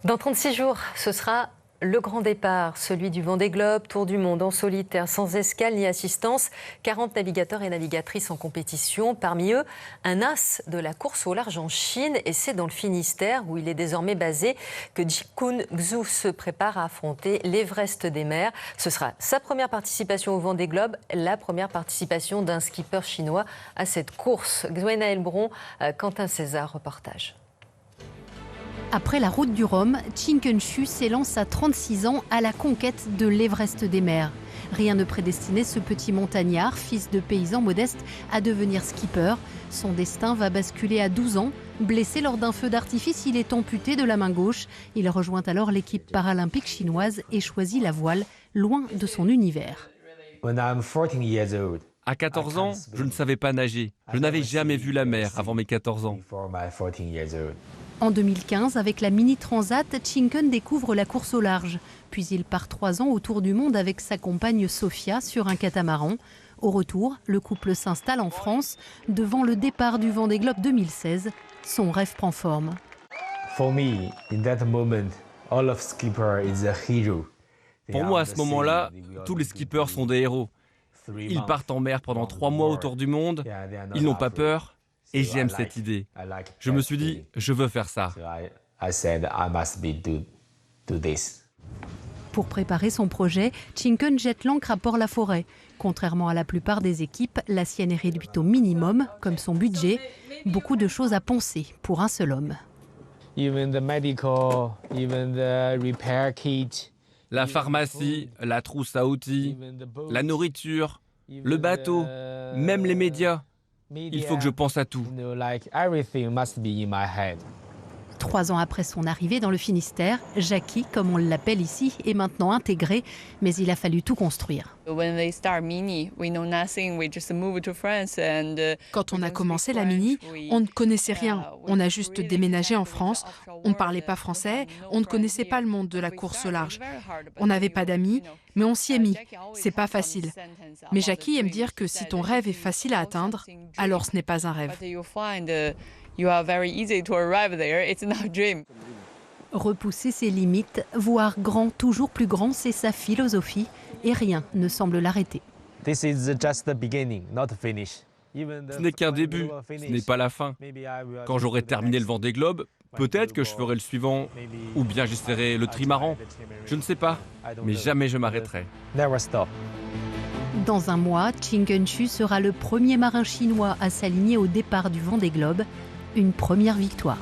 Dans 36 jours, ce sera le grand départ, celui du Vendée Globe, tour du monde en solitaire, sans escale ni assistance. 40 navigateurs et navigatrices en compétition. Parmi eux, un as de la course au large en Chine. Et c'est dans le Finistère, où il est désormais basé, que Jikun Xu se prépare à affronter l'Everest des mers. Ce sera sa première participation au Vendée Globe, la première participation d'un skipper chinois à cette course. Gwenaël Bron, Quentin César, reportage. Après la route du Rhum, Jikun Xu s'élance à 36 ans à la conquête de l'Everest des mers. Rien ne prédestinait ce petit montagnard, fils de paysan modeste, à devenir skipper. Son destin va basculer à 12 ans. Blessé lors d'un feu d'artifice, il est amputé de la main gauche. Il rejoint alors l'équipe paralympique chinoise et choisit la voile, loin de son univers. À 14 ans, je ne savais pas nager. Je n'avais jamais vu la mer avant mes 14 ans. En 2015, avec la Mini Transat, Jikun découvre la course au large. Puis il part 3 ans autour du monde avec sa compagne Sophia sur un catamaran. Au retour, le couple s'installe en France. Devant le départ du Vendée Globe 2016, son rêve prend forme. Pour moi, à ce moment-là, tous les skippers sont des héros. Ils partent en mer pendant 3 mois autour du monde. Ils n'ont pas peur. Et j'aime cette idée. Je me suis dit, je veux faire ça. Pour préparer son projet, Jikun jette l'ancre à Port-la-Forêt. Contrairement à la plupart des équipes, la sienne est réduite au minimum, comme son budget. Beaucoup de choses à penser pour un seul homme. La pharmacie, la trousse à outils, la nourriture, le bateau, même les médias. Il faut que je pense à tout. 3 ans après son arrivée dans le Finistère, Jackie, comme on l'appelle ici, est maintenant intégré, mais il a fallu tout construire. Quand on a commencé la Mini, on ne connaissait rien. On a juste déménagé en France, on ne parlait pas français, on ne connaissait pas le monde de la course au large. On n'avait pas d'amis, mais on s'y est mis. C'est pas facile. Mais Jackie aime dire que si ton rêve est facile à atteindre, alors ce n'est pas un rêve. Repousser ses limites, voir grand, toujours plus grand, c'est sa philosophie et rien ne semble l'arrêter. Ce n'est qu'un début, ce n'est pas la fin. Quand j'aurai terminé le Vendée Globe, peut-être que je ferai le suivant, ou bien j'essaierai le trimaran. Je ne sais pas, mais jamais je m'arrêterai. Dans un mois, Jikun Xu sera le premier marin chinois à s'aligner au départ du Vendée Globe. Une première victoire.